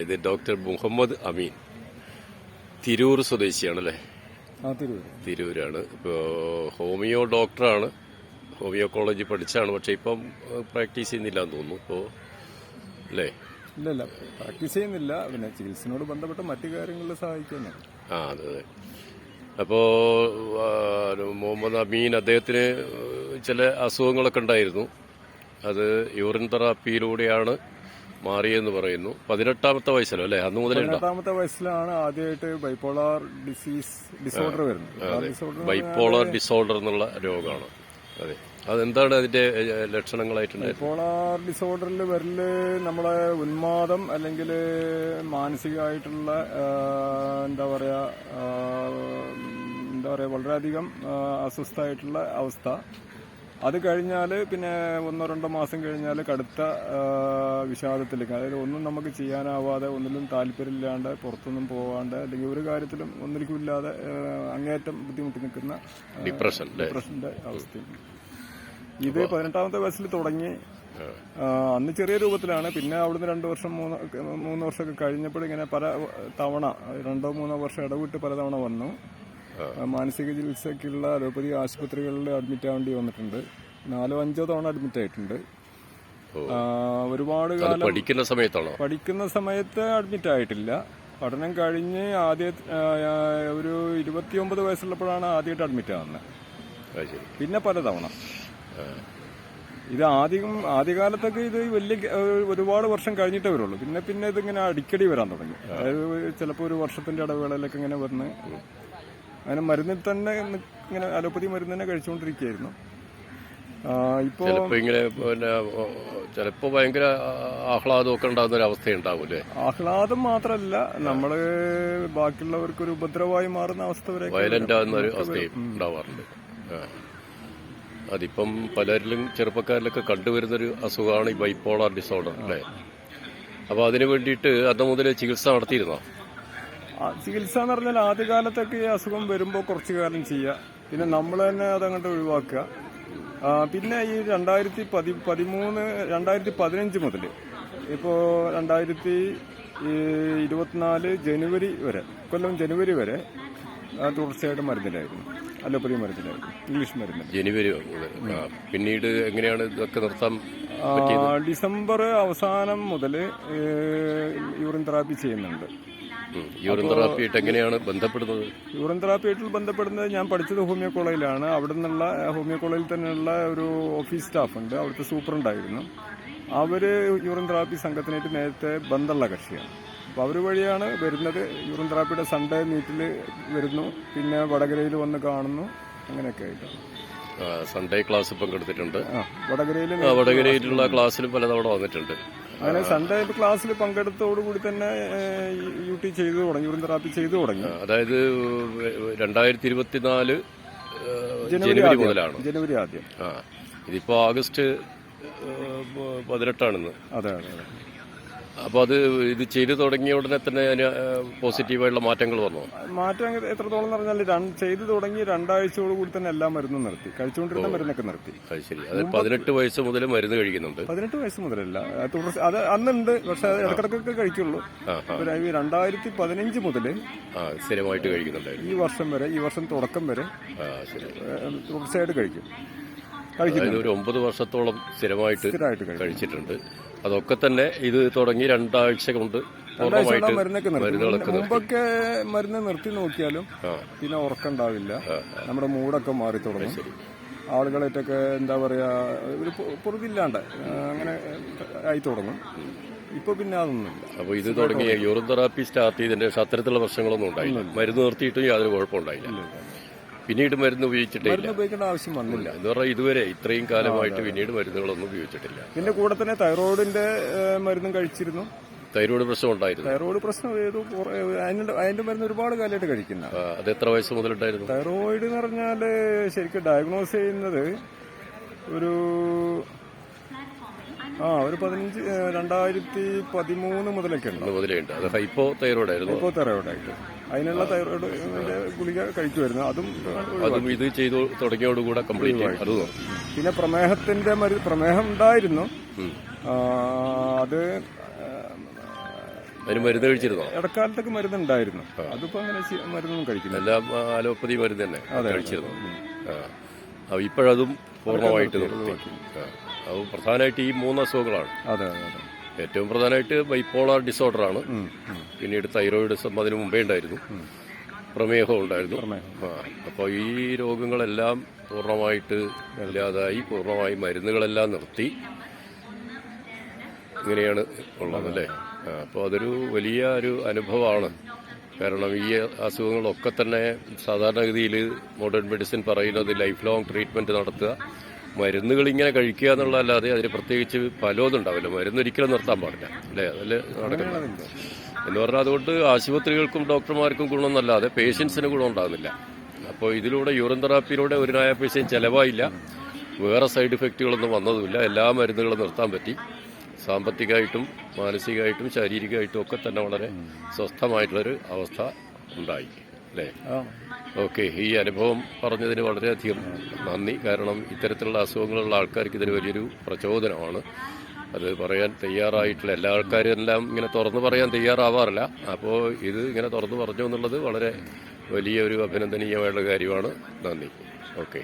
ഇത് ഡോക്ടർ മുഹമ്മദ് അമീൻ, തിരൂർ സ്വദേശിയാണല്ലേ? തിരൂരാണ്. ഇപ്പോൾ ഹോമിയോ ഡോക്ടറാണ്, ഹോമിയോ കോളേജിൽ പഠിച്ചാണ്. പക്ഷെ ഇപ്പം പ്രാക്ടീസ് ചെയ്യുന്നില്ല എന്ന് തോന്നുന്നു. ഇപ്പോൾ അല്ലേ? ഇല്ല, പ്രാക്ടീസ് ചെയ്യുന്നില്ല. പിന്നെ ചികിത്സയോട് ബന്ധപ്പെട്ട് മറ്റു കാര്യങ്ങളിൽ സഹായിക്കുന്നു. അതെ. അപ്പോൾ മുഹമ്മദ് അമീൻ, അദ്ദേഹത്തിന് ചില അസുഖങ്ങളൊക്കെ ഉണ്ടായിരുന്നു. അത് യൂറിൻ തെറാപ്പിയിലൂടെയാണ് മാറിയെന്ന് പറയുന്നു. 18ാമത്തെ വയസ്സിലോ അല്ലേ? അന്ന് മുതലേ 18ാമത്തെ വയസ്സിലാണ് ആദ്യമായിട്ട് ബൈപ്പോളാർ ഡിസോർഡർ വരുന്നത്. ബൈപ്പോളാർ ഡിസോർഡർ എന്നുള്ള രോഗമാണ്. അതെ, അതെന്താണ് അതിന്റെ ലക്ഷണങ്ങളായിട്ടുണ്ടായത്? ബൈപ്പോളാർ ഡിസോർഡറിൽ വരല് നമ്മളെ ഉന്മാദം അല്ലെങ്കിൽ മാനസികമായിട്ടുള്ള എന്താ പറയാ വളരെയധികം അസ്വസ്ഥമായിട്ടുള്ള അവസ്ഥ. അത് കഴിഞ്ഞാൽ പിന്നെ 1-2 മാസം കഴിഞ്ഞാൽ കടുത്ത വിഷാദത്തിലേക്ക്, അതായത് ഒന്നും നമുക്ക് ചെയ്യാനാവാതെ, ഒന്നിലും താല്പര്യമില്ലാണ്ട്, പുറത്തൊന്നും പോവാണ്ട്, അല്ലെങ്കിൽ ഒരു കാര്യത്തിലും ഒന്നിലേക്കും ഇല്ലാതെ അങ്ങേയറ്റം ബുദ്ധിമുട്ടി നിൽക്കുന്ന ഡിപ്രഷന്റെ അവസ്ഥയും. ഇത് 18ാമത്തെ വയസ്സിൽ തുടങ്ങി. അന്ന് ചെറിയ രൂപത്തിലാണ്. പിന്നെ അവിടുന്ന് 2 വർഷം 3 വർഷമൊക്കെ കഴിഞ്ഞപ്പോൾ ഇങ്ങനെ പല തവണ 2-3 വർഷം ഇടവിട്ട് പലതവണ വന്നു. മാനസിക ചികിത്സയ്ക്കുള്ള അലോപ്പതി ആശുപത്രികളിൽ അഡ്മിറ്റ് ആവേണ്ടി വന്നിട്ടുണ്ട്. 4-5 തവണ അഡ്മിറ്റ് ആയിട്ടുണ്ട്. ഒരുപാട് കാലം പഠിക്കുന്ന സമയത്ത് അഡ്മിറ്റ് ആയിട്ടില്ല. പഠനം കഴിഞ്ഞ് ഒരു 29 വയസ്സുള്ളപ്പോഴാണ് ആദ്യമായിട്ട് അഡ്മിറ്റ് ആവുന്നത്. പിന്നെ പലതവണ. ഇത് ആദ്യകാലത്തൊക്കെ ഇത് ഒരുപാട് വർഷം കഴിഞ്ഞിട്ടേ വരുള്ളൂ. പിന്നെ ഇതിങ്ങനെ അടിക്കടി വരാൻ തുടങ്ങി. അതായത് ചിലപ്പോൾ ഒരു വർഷത്തിന്റെ ഇടവേളയിലൊക്കെ ഇങ്ങനെ വന്ന് അങ്ങനെ മരുന്നിൽ തന്നെ ഇങ്ങനെ അലോപ്പതി മരുന്ന് തന്നെ കഴിച്ചുകൊണ്ടിരിക്കുകയായിരുന്നു. ഇപ്പോ ഇങ്ങനെ ചിലപ്പോ ഭയങ്കര ആഹ്ലാദമൊക്കെ ഉണ്ടാകുന്ന ഒരു അവസ്ഥയുണ്ടാവൂലേ? ആഹ്ലാദം മാത്രമല്ല, നമ്മള് ബാക്കിയുള്ളവർക്കൊരു ഉപദ്രവമായി മാറുന്ന അവസ്ഥ വരെ വയലന്റ് ആകുന്ന ഒരു അവസ്ഥയും ഉണ്ടാവാറുണ്ട്. അതിപ്പം പലരിലും ചെറുപ്പക്കാരിലൊക്കെ കണ്ടുവരുന്നൊരു അസുഖമാണ് ഈ ബൈപ്പോളാർ ഡിസോർഡർ അല്ലേ? അപ്പൊ അതിനു വേണ്ടിയിട്ട് അന്ന് മുതൽ ചികിത്സ നടത്തിയിരുന്നോ? ചികിത്സ എന്ന് പറഞ്ഞാൽ ആദ്യകാലത്തൊക്കെ ഈ അസുഖം വരുമ്പോൾ കുറച്ചു കാലം ചെയ്യുക, പിന്നെ നമ്മൾ തന്നെ അതങ്ങോട്ട് ഒഴിവാക്കുക. പിന്നെ ഈ 2015 മുതൽ ഇപ്പോൾ 2024 ജനുവരി വരെ, ജനുവരി വരെ തുടർച്ചയായിട്ട് മരുന്നിലായിരുന്നു, അലോപ്പതി മരുന്നിലായിരുന്നു, ഇംഗ്ലീഷ് മരുന്ന്. ജനുവരി പിന്നീട് എങ്ങനെയാണ് ഇതൊക്കെ നിർത്താൻ? ഡിസംബർ അവസാനം മുതൽ യൂറിൻ തെറാപ്പി ചെയ്യുന്നുണ്ട്. യൂറിൻ തെറാപ്പിയായിട്ട് എങ്ങനെയാണ് ബന്ധപ്പെടുന്നത്? യൂറിൻ തെറാപ്പിയായിട്ട് ബന്ധപ്പെടുന്നത്, ഞാൻ പഠിച്ചത് ഹോമിയോ കോളേജിലാണ്. അവിടെ നിന്നുള്ള ഹോമിയോ കോളേജിൽ തന്നെയുള്ള ഒരു ഓഫീസ് സ്റ്റാഫ് ഉണ്ട്, അവിടുത്തെ സൂപ്രണ്ടായിരുന്നു. അവര് യൂറിൻ തെറാപ്പി സംഘത്തിനായിട്ട് നേരത്തെ ബന്ധമുള്ള കക്ഷിയാണ്. അപ്പോൾ അവർ വഴിയാണ് വരുന്നത്. യൂറിൻ തെറാപ്പിയുടെ സൺഡേ മീറ്റിൽ വരുന്നു, പിന്നെ വടകരയിൽ വന്ന് കാണുന്നു, അങ്ങനെയൊക്കെ ആയിട്ട്. സൺഡേ ക്ലാസ് പങ്കെടുത്തിട്ടുണ്ട്. വടകരയിലുള്ള ക്ലാസ്സിലും പലതവണ വന്നിട്ടുണ്ട്. അങ്ങനെ സൺഡേ ക്ലാസ്സിൽ പങ്കെടുത്തോടുകൂടി തന്നെ യൂറിൻ തെറാപ്പി ചെയ്തു തുടങ്ങി. അതായത് 2024 ജനുവരി മുതലാണ്. ജനുവരി ആദ്യം. ഇതിപ്പോ ആഗസ്റ്റ് 18 അതെ. അപ്പൊ ഇത് ചെയ്തു തുടങ്ങിയ ഉടനെ തന്നെ പോസിറ്റീവായിട്ടുള്ള മാറ്റങ്ങൾ വന്നു. മാറ്റം എത്രത്തോളം എന്ന് പറഞ്ഞാൽ ചെയ്തു തുടങ്ങി 2 ആഴ്ചയോടുകൂടി തന്നെ എല്ലാ മരുന്നും നിർത്തി, കഴിച്ചുകൊണ്ടിരുന്ന മരുന്നൊക്കെ നിർത്തി. ശരി. അത് 18 വയസ്സ് മുതൽ മരുന്ന് കഴിക്കുന്നുണ്ട്. 18 വയസ്സ് മുതലല്ല, അത് അന്നുണ്ട്, പക്ഷെ ഇടക്കിടക്കൊക്കെ കഴിക്കുള്ളൂ. 2015 മുതൽ സ്ഥിരമായിട്ട് കഴിക്കുന്നുണ്ടായിരുന്നു. ഈ വർഷം തുടക്കം വരെ തുടർച്ചയായിട്ട് കഴിക്കും. അതായത് ഒരു 9 വർഷത്തോളം സ്ഥിരമായിട്ട് കഴിച്ചിട്ടുണ്ട്. അതൊക്കെ തന്നെ ഇത് തുടങ്ങി 2 ആഴ്ച കൊണ്ട് മരുന്നുകളൊക്കെ മുമ്പൊക്കെ മരുന്ന് നിർത്തി നോക്കിയാലും പിന്നെ ഉറക്കണ്ടാവില്ല, നമ്മുടെ മൂടൊക്കെ മാറി തുടങ്ങും, ആളുകളായിട്ടൊക്കെ എന്താ പറയാ ഒരു പൊറുതില്ലാണ്ട് അങ്ങനെ ആയി തുടങ്ങും. ഇപ്പൊ പിന്നെ അതൊന്നുമില്ല. അപ്പൊ ഇത് തുടങ്ങി യൂറിൻ തെറാപ്പി സ്റ്റാർട്ട് ചെയ്തതിന്റെ അത്തരത്തിലുള്ള പ്രശ്നങ്ങളൊന്നും ഉണ്ടായില്ല. മരുന്ന് നിർത്തിയിട്ടും യാതൊരു കുഴപ്പമുണ്ടായില്ല. പിന്നീട് മരുന്ന് ഉപയോഗിക്കേണ്ട ആവശ്യം വന്നില്ല എന്ന് പറഞ്ഞാൽ ഇതുവരെ ഇത്രയും കാലമായിട്ട് പിന്നീട് മരുന്നുകളൊന്നും ഉപയോഗിച്ചിട്ടില്ല. പിന്നെ കൂടെ തന്നെ തൈറോയിഡിന്റെ മരുന്നും കഴിച്ചിരുന്നു. തൈറോയിഡ് പ്രശ്നം ഉണ്ടായിരുന്നു. തൈറോയിഡ് പ്രശ്നം അതിന്റെ മരുന്ന് ഒരുപാട് കാലമായിട്ട് കഴിക്കുന്ന. അത് എത്ര വയസ്സ് മുതലുണ്ടായിരുന്നു? തൈറോയിഡ് എന്ന് പറഞ്ഞാല് ശരിക്കും ഡയഗ്നോസ് ചെയ്യുന്നത് ഒരു 2013 മുതലൊക്കെ ഉണ്ട്. അത് ഹൈപ്പോ തൈറോയിഡ് ആയിട്ട് അതിനുള്ള തൈറോയിഡിന്റെ ഗുളിക കഴിക്കുമായിരുന്നു. അതും ഇത് ചെയ്തു തുടങ്ങിയോടുകൂടെ കംപ്ലീറ്റ്. പിന്നെ പ്രമേഹം ഉണ്ടായിരുന്നു. അത് അതിന് മരുന്ന് കഴിച്ചിരുന്നോ? ഇടക്കാലത്തൊക്കെ മരുന്നുണ്ടായിരുന്നു. അതിപ്പോ അങ്ങനെ മരുന്നൊന്നും കഴിക്കില്ല. എല്ലാം അലോപ്പതി മരുന്ന് തന്നെ കഴിച്ചിരുന്നു. ഇപ്പോഴതും പൂർണ്ണമായിട്ട് നിർത്തി. അത് പ്രധാനമായിട്ട് ഈ 3 അസുഖങ്ങളാണ്. അതെ അതെ അതെ. ഏറ്റവും പ്രധാനമായിട്ട് ബൈപ്പോളാർ ഡിസോർഡറാണ്. പിന്നീട് തൈറോയിഡിസം അതിന് മുമ്പേ ഉണ്ടായിരുന്നു. പ്രമേഹം ഉണ്ടായിരുന്നു. അപ്പോൾ ഈ രോഗങ്ങളെല്ലാം പൂർണ്ണമായിട്ട് ഇല്ലാതായി, പൂർണ്ണമായി മരുന്നുകളെല്ലാം നിർത്തി. ഇങ്ങനെയാണ് ഉള്ളതല്ലേ. അപ്പോൾ അതൊരു വലിയ ഒരു അനുഭവമാണ്. കാരണം ഈ അസുഖങ്ങളൊക്കെ തന്നെ സാധാരണഗതിയിൽ മോഡേൺ മെഡിസിൻ പറയുന്നത് ലൈഫ് ലോങ് ട്രീറ്റ്മെൻറ്റ് നടത്തുക, മരുന്നുകൾ ഇങ്ങനെ കഴിക്കുക എന്നുള്ളതല്ലാതെ അതിന് പ്രത്യേകിച്ച് ഫലമൊന്നും ഉണ്ടാവില്ല. മരുന്നൊരിക്കലും നിർത്താൻ പാടില്ല അല്ലേ. അതിൽ നടക്കുന്നത് എന്ന് പറഞ്ഞാൽ അതുകൊണ്ട് ആശുപത്രികൾക്കും ഡോക്ടർമാർക്കും ഗുണമെന്നല്ലാതെ പേഷ്യൻസിന് ഗുണം ഉണ്ടാകുന്നില്ല. അപ്പോൾ ഇതിലൂടെ യൂറിൻ തെറാപ്പിയിലൂടെ ഒരു നയ പൈസയും ചിലവായില്ല, വേറെ സൈഡ് ഇഫക്റ്റുകളൊന്നും വന്നതുമില്ല. എല്ലാ മരുന്നുകളും നിർത്താൻ പറ്റി. സാമ്പത്തികമായിട്ടും മാനസികമായിട്ടും ശാരീരികമായിട്ടും ഒക്കെ തന്നെ വളരെ സ്വസ്ഥമായിട്ടുള്ളൊരു അവസ്ഥ ഉണ്ടായി അല്ലേ. ഓക്കെ, ഈ അനുഭവം പറഞ്ഞതിന് വളരെയധികം നന്ദി. കാരണം ഇത്തരത്തിലുള്ള അസുഖങ്ങളുള്ള ആൾക്കാർക്ക് ഇതൊരു വലിയൊരു പ്രചോദനമാണ്. അത് പറയാൻ തയ്യാറായിട്ടുള്ള എല്ലാ ആൾക്കാരും എല്ലാം ഇങ്ങനെ തുറന്നു പറയാൻ തയ്യാറാവാറില്ല. അപ്പോൾ ഇത് ഇങ്ങനെ തുറന്നു പറഞ്ഞു എന്നുള്ളത് വളരെ വലിയൊരു അഭിനന്ദനീയമായിട്ടുള്ള കാര്യമാണ്. നന്ദി. ഓക്കെ.